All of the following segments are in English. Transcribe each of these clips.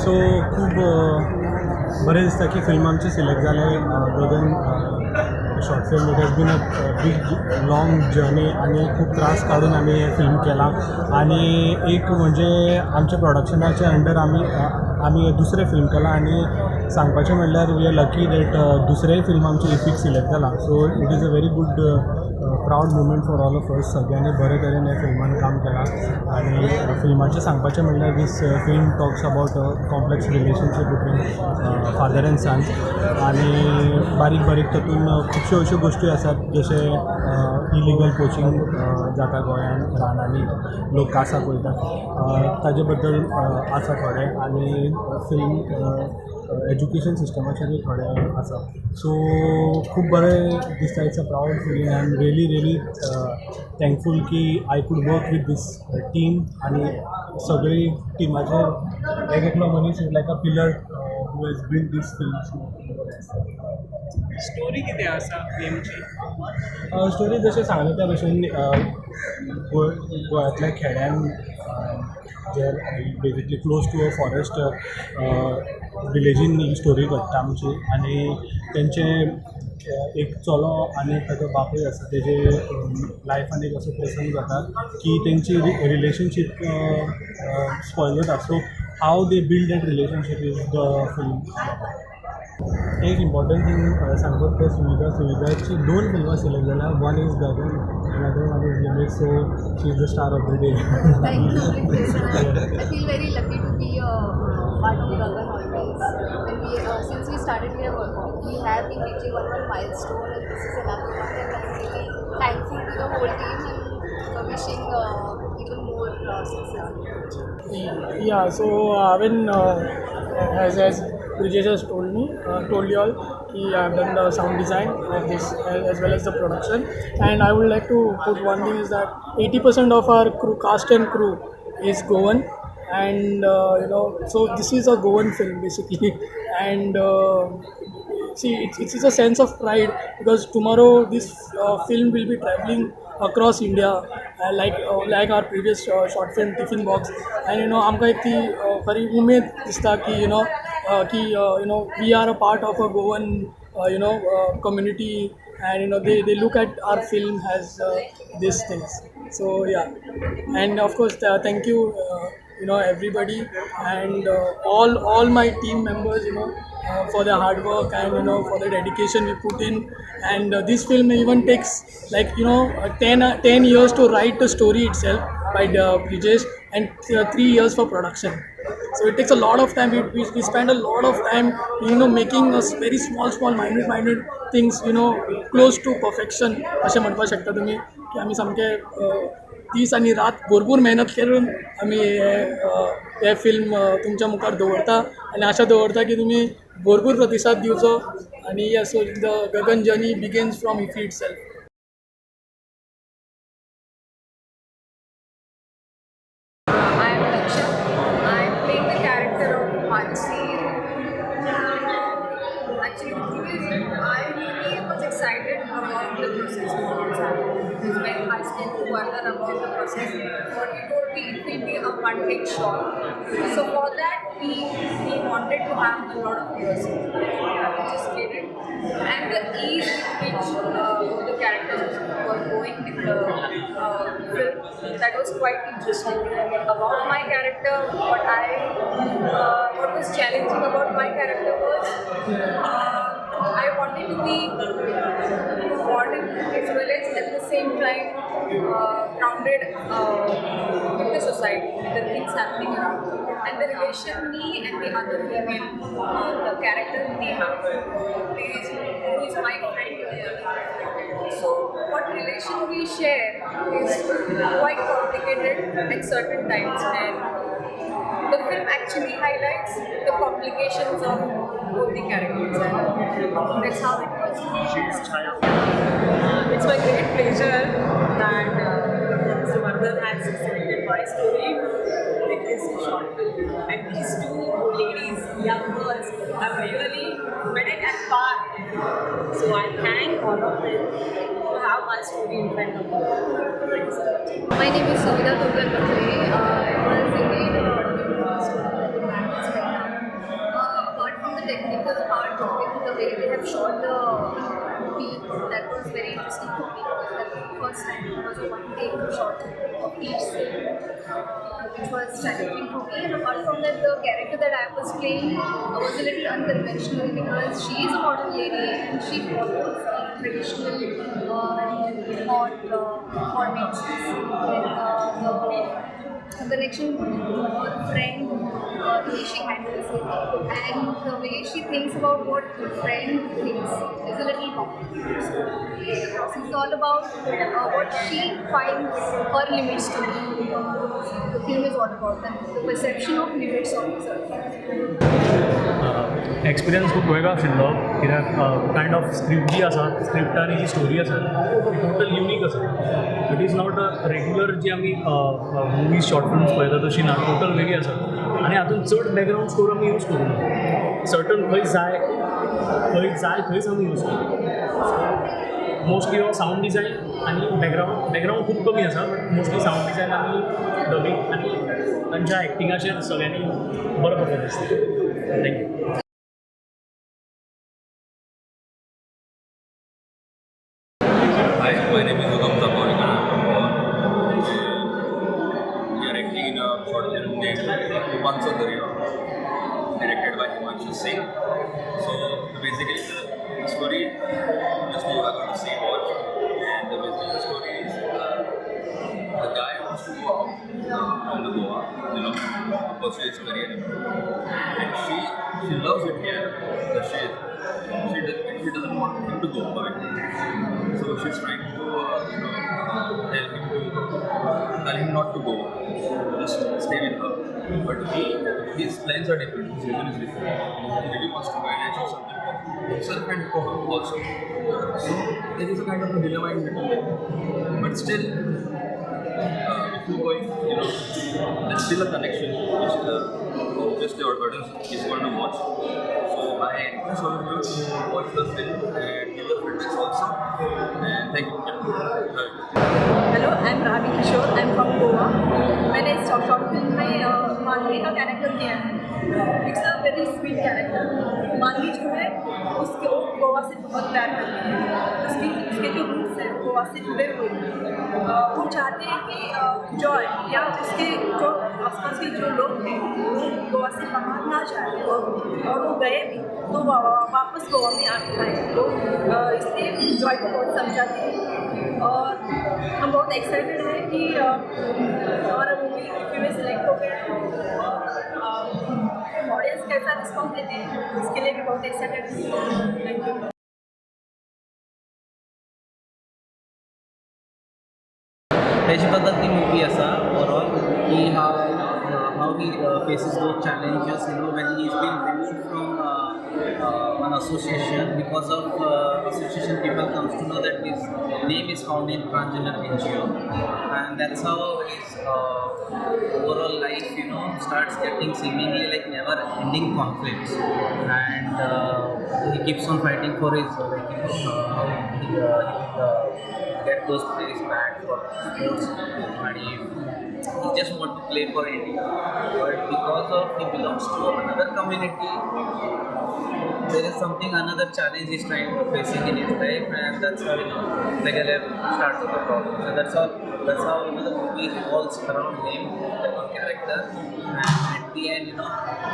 सो खूप बरें दिसता की फिल्म आमचे सिलेक्ट जाले Gagan short film. It has been a big long journey आणि खूप त्रास काढून आम्ही हे फिल्म केला. आणि एक म्हणजे आमच्या प्रोडक्शनाच्या अंडर आम्ही दुसरें फिल्म केला. आणि सांगपाचें म्हणल्यार वी आर लकी दॅट दुसरेंय फिल्म आमचें इफीक सिलेक्ट जाला. So it is a very good proud moment for all of us. सगळ्यांनी बरे तरेन ह्या फिल्मान काम केलां. आणि फिल्माचें सांगपाचें म्हणल्यार this film talks about complex relationship between father and son. आणि बारीक बारीक तातूंत खुबश्यो अश्यो गोश्टी आसात जशे इलिगल पोचिंग जाता गोंयांत रानांनी लोक कासाक वयतात ताजे बद्दल आसा थोडें. आनी फिल्म एज्युकेशन सिस्टमाचेरूय थोडें आसा. सो खूब बरें दिसता. It's a proud feeling. I am really thankful की I could work with this team. आनी सगळी टिमाचे एक एकलो मनीस is like a pillar who has build this film. Story कितें आसा फिल्मची? स्टोरी जशें सांगलें त्या भशेन गोंयांतल्या खेड्यान जे basically close to a forest विलेजीन ही स्टोरी घडटा आमची. आनी तेंचे एक चलो आनी ताजो बापूय आसा तेजे लायफान एक असो प्रसंग जाता की तेंची रिलेशनशीप स्पॉयल जाता. So how they build that relationship is the film. एक इम्पॉर्टंट थिंग सांगतो ते सुविधाची 2 फिल्मां सिलेक्ट जाल्या. One is Gagan, another one is limit. So she is the star of the day. Thank you. I feel very lucky to be a part of Gagan always. When since we started, we have been reaching one milestone, and this is another one. And I'm really thankful to the whole team and wishing even more success. Yeah, so as Brijesh has told you all, I have done the sound design of this as well as the production. And I would like to put one thing is that 80% of our cast and crew is Goan. And so this is a Goan film basically. And see, it's a sense of pride because tomorrow this film will be traveling across India, like our previous short film Tiffin Box. And आमकां एक ती खरी उमेद दिसता की we are a part of a Goan community. And they look at our film as these things. So yeah, and of course thank you everybody and all my team members for their hard work and for the dedication we put in. And this film even takes 10 years to write the story itself by Brijesh, and 3 years for production. So it takes a lot of time. We spend a lot of time making us very small minute things close to perfection अशें म्हणपाक शकता तुमी की आमी सामके दीस आनी रात भरपूर मेहनत करून आमी हे फिल्म तुमच्या मुखार दवरता. आनी आशा दवरता की तुमी भरपूर प्रतिसाद दिवचो. आनी so the Gagan journey begins from IFFI itself. I am Laksha. I am playing the character of Mansi. Actually, the thing is, I really was excited about the process of what's happening. Because when I spoke to Vardan about the process, what he told me, it will be a one-take shot. So for that, we wanted to have a lot of rehearsals, which is stated. And the ease with which the characters were going in the film, that was quite interesting. About my character, what was challenging about my character was I wanted to be modern as well as at the same time grounded with the society, the things happening around. And the relation me and the other female, the character Neha, who is my friend. So what relation we share is quite complicated at certain times, and the film actually highlights the complications of both the characters, and that's how it was. It's my great pleasure that Mr. Vardhan has selected my story in his short film. And these two ladies, young girls, have really made it at par. So I thank all of them to have my story in front of me. My name is Suvida Tugal Bakre. I was indeed a technical part of it, the way they have shot the movie, that was very interesting for me. That was the first time it was a one-take shot of each scene, which was challenging for me. And apart from that, the character that I was playing was a little unconventional because she is a modern lady and she follows traditional formats. The connection with her friend, the way she handles it, and the way she thinks about what her friend thinks is a little complicated. So it's all about what she finds her limits to be. The film is all about that, the perception of limits of herself. Experience खूब वेगळो आशिल्लो कित्याक kind of script जी आसा script आनी जी story आसा ती total unique आसा. It is not a regular जी आमी मुवीज शॉर्ट फिल्म्स पळयता तशी ना, टोटल वेगळी आसा. आनी हातूंत चड बॅकग्रावंड स्कोर आमी यूज करूं ना. सर्टन खंय जाय थंयच आमी यूज करूं. मोस्टली हो सावंड डिजायन आनी बॅकग्रावंड खूब कमी आसा, बट मोस्टली सावंड डिजायन आनी डबिंग आनी तांच्या एक्टिंगाचेर सगळ्यांनी बरो परफॉर्मन्स दिलो. Thank you. Hi, my name is Udam Tapalkar. We are acting in a short film named Himanshu Darya, directed by Himanshu Singh. So basically the story, just you are going to see watch, and the basic story is the guy wants to go out from the Goa, to pursue his career, and she loves it here, but she doesn't want him to go away. So she's trying to tell him not to go, just stay with her. But his plans are different, his vision is different. He really wants to manage something for himself and for her also. So there is a kind of a dilemma in between. But still, if you're going, there's still a connection which obviously our audience is going to watch. So I request all of you to watch the film and give your feedbacks also. And thank you. Hello, I'm Ravi Kishore. I'm from Goa. मैंने इस short film में मानवी का character किया है. It's a very sweet character. मानवी जो है उसके गोवा से बहुत प्यार करती है. उसके जो रूट्स हैं गोवा से जुड़े हुए हैं. वो चाहते हैं कि जॉय या उसके जो आसपास के जो लोग हैं वो गोवा से बाहर ना जाए, और वो गए भी तो वापस गोवा में आ पाए. तो इसलिए जॉय को बहुत समझाते हैं और हम बहुत एक्साइटेड हैं कि हमारा मूवी रिव्यू में सिलेक्ट हो गया और ऑडियंस कैसा रिस्पॉन्स देते हैं इसके लिए भी बहुत एक्साइटेड हैं. Thank you. तेजी बद्दल ती मूवी आसा ओवरऑल की how he faces those challenges when he's been removed from an association because of association. People comes to know that his name is found in transgender NGO, and that's how his overall life starts getting seemingly like never ending conflicts, and he keeps on fighting for his how he get those plays back for sports, and he just want to play for India, but because of he belongs to another community, there is another challenge he's facing in his life, and that's how Megalab starts with the problem. So that's how the movie revolves around him, that one character, and at the end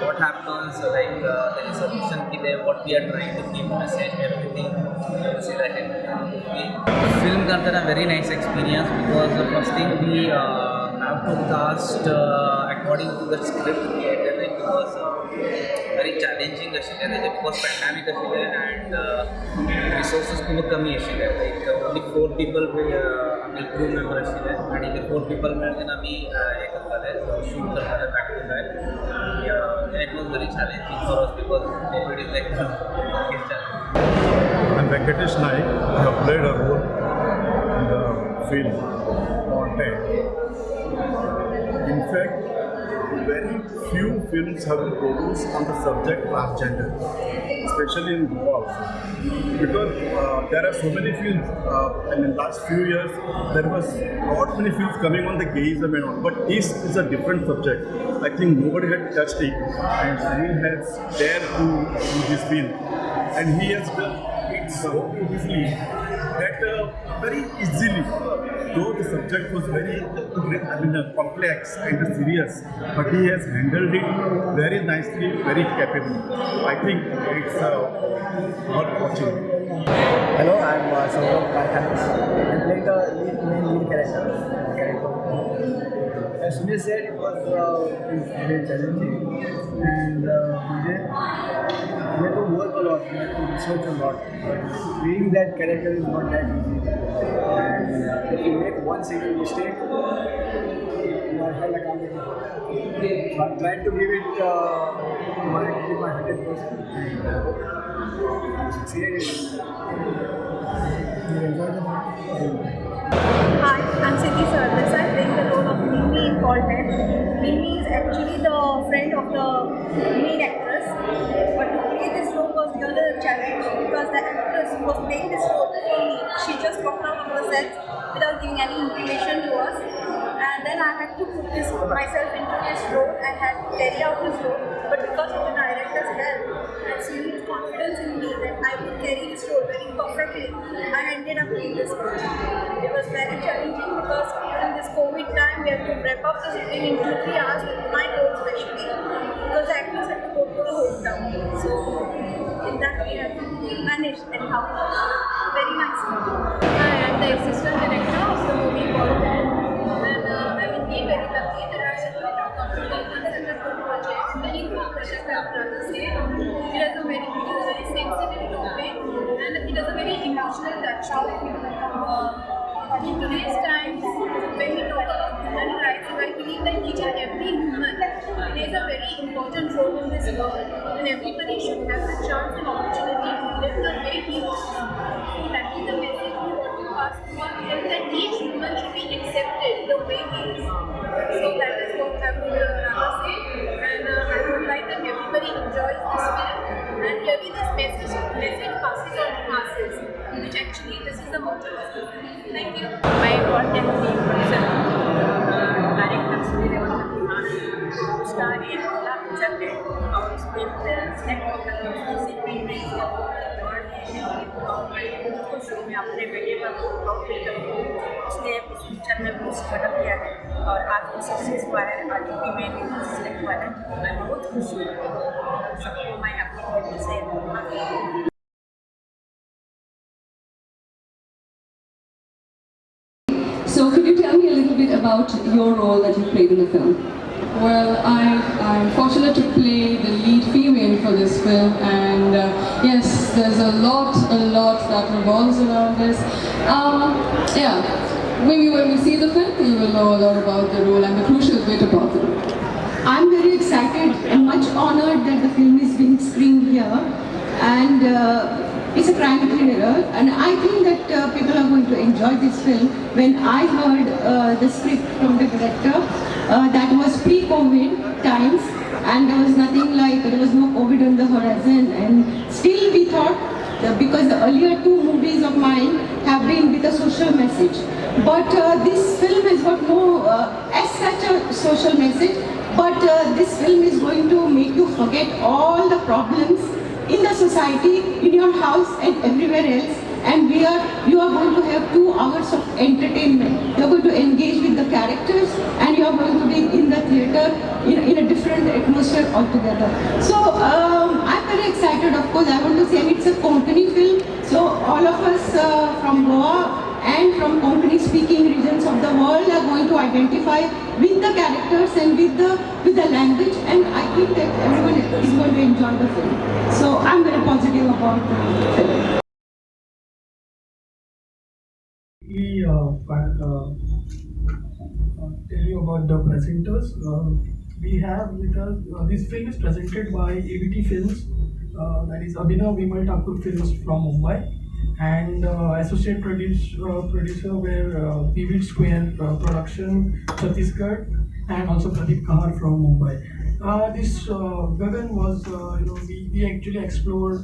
what happens, there is a mission there, what we are trying to keep message, everything. See that in the movie. Film got a very nice experience because the first thing we have to cast according to the script created. It was very challenging because pandemic and resources खूप कमी आशिल्ले. Only 4 people crew member आशिल्ले आणि ते 4 people मेळून आमी हे करताले shoot करताले back to back. It was very challenging for us because COVID is like biggest challenge. I'm Venkatesh Naik. I have played a role in the film Content. In fact, very few films have been produced on the subject transgender, especially in Goa also. Because there are so many films, and in the last few years, there was not many films coming on the gayism and all, but this is a different subject. I think nobody had touched it, and Sunil has dared to do this film, and he has done it so beautifully that very easily. Though the subject was very complex and serious, but he has handled it very nicely, very capably. I think it's worth watching. Hello, I'm Saurabh Kalkanis. I'm playing the main lead character. As Sunil said, it was very challenging, and we had to work a lot, we had to research a lot. Playing that character is not that easy. And if you make one single mistake, you are held accountable. So I'm trying to give it my 100%. Succeeded. Hi, I'm Siddhi Sardesa. I'm playing the role of Mimi in Call 10. Mimi is actually the friend of the main actress. But to play this role was really a challenge because the actress who was playing this role before me, she just walked out of her set without giving any information to us. And then I had to put myself into this role and had to carry out this role. But because of the director's help and Sunil's confidence in me that I would carry this role very perfectly, I ended up doing this role. It was very challenging because during this COVID time, we had to wrap up the shooting in 2-3 hours with my role especially because the actors had to go to the hometown. So in that we had to manage anyhow. Very nice. Hi, I'm the assistant director of the movie called Dad. And I will be very lucky that I have been able to in the good project. Many good projects I would rather say. It has a very sensitive topic and it has a very emotional touch to it. In today's times, when we talk about human rights, I believe that each and every human plays a very important role in this world, and everybody should have the chance and opportunity to live the way he wants. So that is the message we want to pass to our people, that each human should be accepted the way he is. So that is what I would rather say, and I would like that everybody enjoys this film, and really this message passes on to masses, which actually this is the motto of the film. Thank you. My content team person, director Sunil Kumar, star in Ola Picture, our script, खुश हूँ मैं अपने बेटे पर बहुत proud feel करती हूँ। उसने पिक्चर में बहुत स्ट्रगल किया है और आज वो सक्सेस हुआ है, आज यूपी में भी सिलेक्ट हुआ है। मैं बहुत खुश हूँ, सबको मैं अपनी बेटी से So could you tell me a little bit about your role that you played in the film? Well, I'm fortunate to play the lead female for this film, and yes, there's a lot that revolves around this. Yeah, maybe when we see the film, you will know a lot about the role and the crucial bit about the role. I'm very excited and much honored that the film is being screened here, and it's a crime thriller, and I think that people are going to enjoy this film. When I heard the script from the director, that was pre-COVID times, and there was nothing like, there was no COVID on the horizon, and still we thought, because the earlier two movies of mine have been with a social message, but this film has got no as such a social message, but this film is going to make you forget all the problems in the society, in your house and everywhere else, and you are going to have 2 hours of entertainment. You are going to engage with the characters, and you are going to be in the theatre in a different atmosphere altogether. So I'm very excited. Of course, I want to say it's a Konkani film, so all of us from Goa and from Konkani speaking regions of the world are going to identify with the characters and with the language, and I think that everyone is going to enjoy the film. So I'm very positive about the film. Tell you about the presenters. We have with us, this film is presented by ABT Films, that is Abhinav Vimal Thakur Films from Mumbai, and associate producer were Pivot Square Production, Chhattisgarh, and also Pradeep Kahar from Mumbai. This Gagan was, we actually explored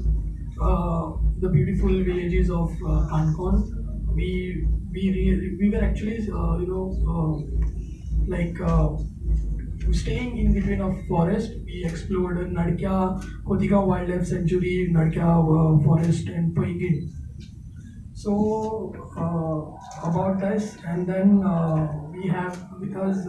the beautiful villages of Kankon. We were actually, staying in between a forest. We explored Nadkya Kotika Wildlife Sanctuary, Nadkya Forest, and Poingin. So about this, and then we have with us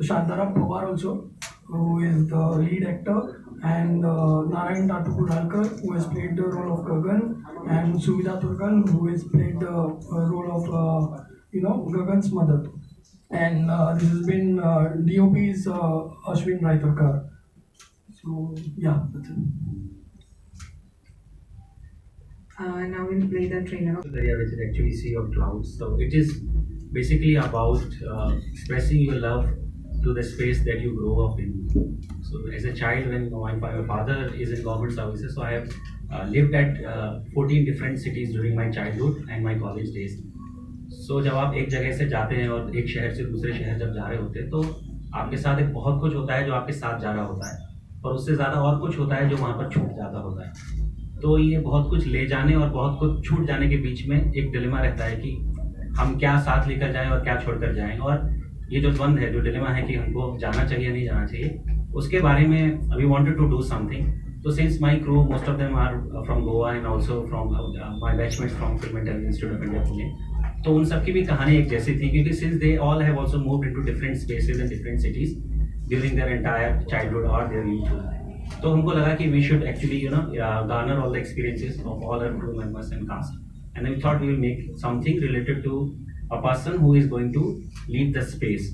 Shantaram Pawar also, who is the lead actor, and Narayan Tatu Kudalkar, who has played the role of Gagan, and Sumita Turkal, who has played the role of Gagan's mother. And this has been DOP's Ashwin Raitarkar. So yeah, that's it. Now we'll play the trailer. Area which is actually Sea of Clouds. So it is basically about expressing your love to the space that you grow up in. So as a child, when my father is in government services, so I have lived at 14 different cities during my childhood and my college days. So जब आप एक जगह से जाते हैं और एक शहर से दूसरे शहर जब जा रहे होते हैं तो आपके साथ एक बहुत कुछ होता है जो आपके साथ जा रहा होता है और उससे ज़्यादा और कुछ होता है जो वहाँ पर छूट जाता होता है। तो ये बहुत कुछ ले जाने और बहुत कुछ छूट जाने के बीच में एक डिलेमा रहता है कि हम क्या साथ लेकर जाएं और क्या छोड़कर जाएं, और ये जो द्वंद है, जो डिलेमा है कि हमको जाना चाहिए नहीं जाना चाहिए, उसके बारे में we wanted to do something. So since my crew, most of them are from Goa and also from my batchmates from Film and Television Institute of India, Pune. तो उन सबकी भी कहानी एक जैसी थी क्योंकि since they all have also moved into different spaces and different cities during their entire childhood or their youthhood. तो हमको लगा कि we should actually garner all the experiences of all our crew members and cast, and then we thought we will make something related to a person who is going to leave the space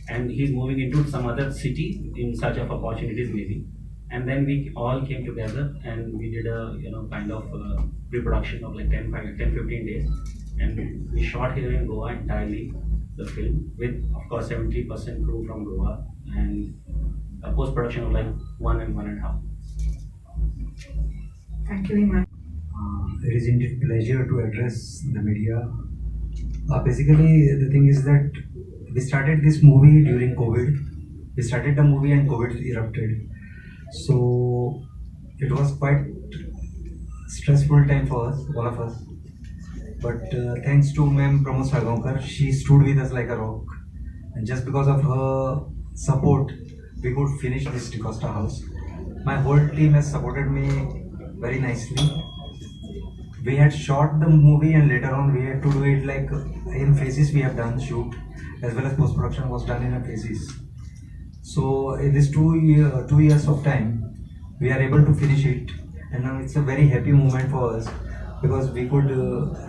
and he's moving into some other city in search of opportunities maybe. And then we all came together and we did a kind of pre-production of like 10-15 days, and we shot here in Goa entirely the film with of course 70% crew from Goa and a post-production of like 1.5. Thank you very much. It is indeed pleasure to address the media. Basically, the thing is that we started this movie during COVID. We started the movie and COVID erupted. So it was quite stressful time for us, all of us. But thanks to Ma'am Pramod Sargaonkar, she stood with us like a rock. And just because of her support, we could finish this DaCosta house. My whole team has supported me very nicely. We had shot the movie and later on we had to do it like in phases. We have done shoot as well as post-production was done in phases. So in this 2 years of time, we are able to finish it, and now it's a very happy moment for us because we could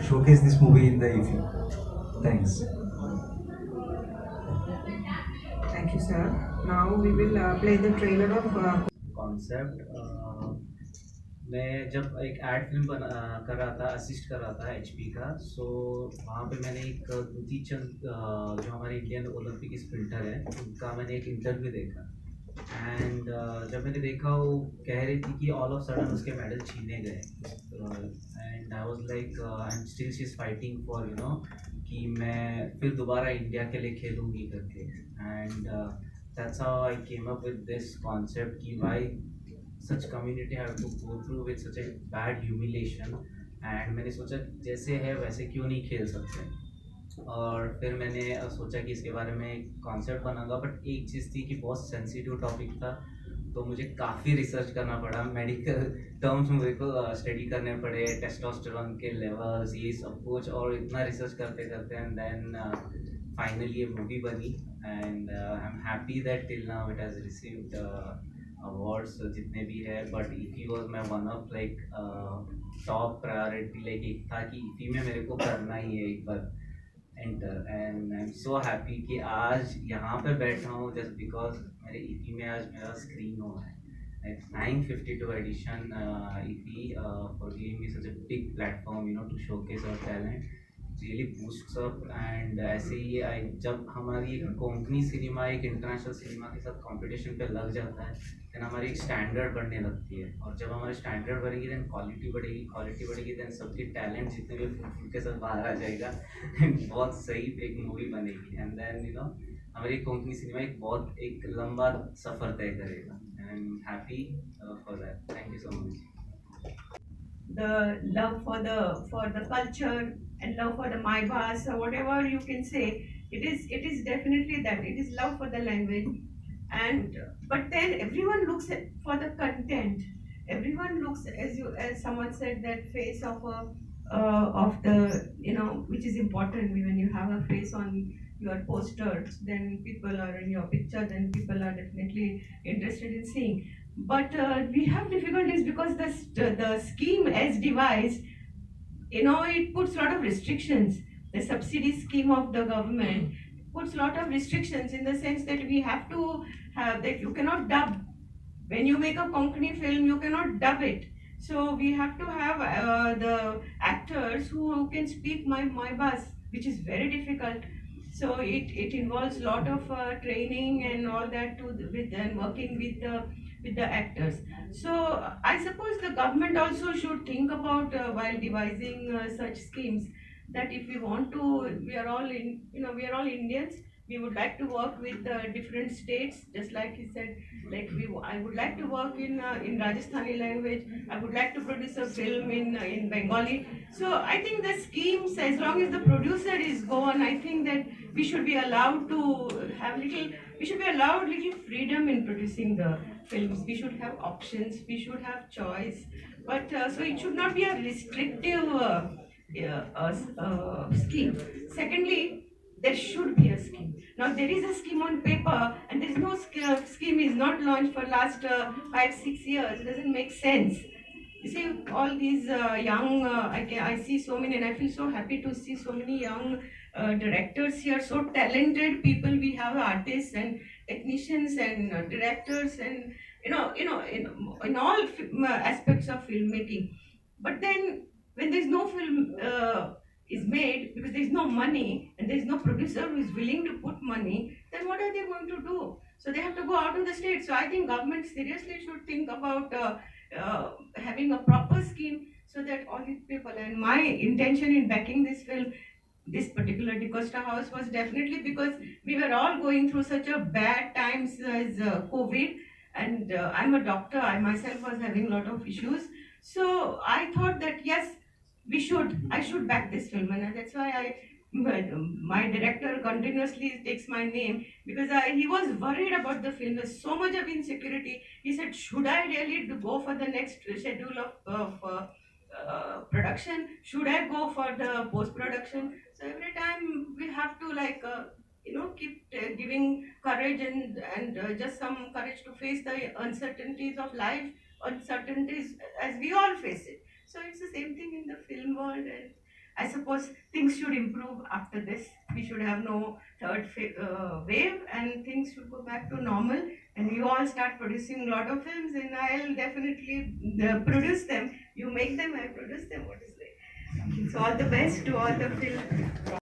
showcase this movie in the IFFI. Thanks. Thank you, sir. Now we will play the trailer of Concept. मैं जब एक ad film कर रहा था, assist कर रहा था HP का, सो वहाँ पे मैंने एक दूती चंद जो हमारे इंडियन ओलंपिक स्प्रिंटर है उनका मैंने एक इंटरव्यू देखा, एंड जब मैंने देखा वो कह रही थी कि ऑल ऑफ सडन उसके मेडल छीने गए, and I was like and still she is fighting for कि मैं फिर दोबारा इंडिया के लिए खेलूँगी करके, and that's how I came up with this concept कि Y such community have to go through with such a bad humiliation, and मैंने सोचा जैसे है वैसे क्यों नहीं खेल सकते, और फिर मैंने सोचा कि इसके बारे में कॉन्सेप्ट बनाऊंगा, बट एक चीज़ थी कि बहुत सेंसिटिव टॉपिक था तो मुझे काफ़ी रिसर्च करना पड़ा, मेडिकल टर्म्स मुझे को स्टडी करने पड़े, टेस्टोस्टेरोन के लेवल्स ये सब कुछ, और इतना रिसर्च करते करते एंड देन फाइनली ये मूवी बनी, and I am happy that till now it has received awards जितने भी है, but IFFI was my one of like top priority, like एक था कि IFFI में मेरे को करना ही है एक बार enter, and I am so happy कि आज यहाँ पे बैठा हूँ जस्ट बिकॉज मेरे IFFI में आज मेरा स्क्रीन हो है, 952 edition IFFI for giving me such a big platform to showcase our talent, really boosts up, and ऐसे ही जब हमारी कोंकणी सिनेमा एक इंटरनेशनल सिनेमा के साथ कंपटीशन पे लग जाता है देन हमारी एक स्टैंडर्ड बढ़ने लगती है, और जब हमारी स्टैंडर्ड बढ़ेगी देन क्वालिटी बढ़ेगी देन सबके टैलेंट जितने भी फुल के साथ बाहर आ जाएगा बहुत सही एक मूवी बनेगी, एंड देन हमारी कोंकणी सिनेमा एक लंबा सफ़र तय करेगा, and I am happy for that. Thank you so much. The love for the culture and love for the Maibhas or whatever you can say, it is definitely that. It is love for the language, and but then everyone looks at for the content. Everyone looks, as someone said, that face of the, which is important. When you have a face on your posters, then people are in your picture, then people are definitely interested in seeing. But we have difficulties because the scheme as devised, it puts a lot of restrictions. The subsidy scheme of the government puts a lot of restrictions in the sense that we have to have that you cannot dub. When you make a Konkani film, you cannot dub it. So we have to have the actors who can speak my bus, which is very difficult. So it involves a lot of training and all that and working with the actors. So I suppose the government also should think about while devising such schemes, that if we want to, we are all Indians. We would like to work with different states, just like he said. I would like to work in Rajasthani language. I would like to produce a film in Bengali. So I think the schemes, as long as the producer is gone, I think that we should be allowed to have little freedom in producing the films. We should have options. We should have choice. But so it should not be a restrictive scheme. Secondly, there should be a scheme. Now there is a scheme on paper, and there is no scheme is not launched for last 5-6 years. It doesn't make sense. You see, all these young, I see so many, and I feel so happy to see so many young directors here, so talented people. We have artists and technicians and directors, and in all aspects of filmmaking. But then when there's no film is made, because there's no money and there's no producer who is willing to put money, then what are they going to do? So they have to go out of the state. So I think government seriously should think about having a proper scheme so that all these people, and my intention in backing this film, this particular DaCosta House, was definitely because we were all going through such a bad times as COVID, and I'm a doctor. I myself was having a lot of issues. So I thought that yes, I should back this film, and that's why my director continuously takes my name, because he was worried about the film. There's so much of insecurity. He said, should I really go for the next schedule of production? Should I go for the post-production? So every time we have to keep giving courage and just some courage to face the uncertainties of life, uncertainties as we all face it. So it's the same thing in the film world, and I suppose things should improve after this. We should have no third wave, and things should go back to normal, and you all start producing a lot of films, and I'll definitely produce them. You make them, I produce them. What is it? So all the best to all the film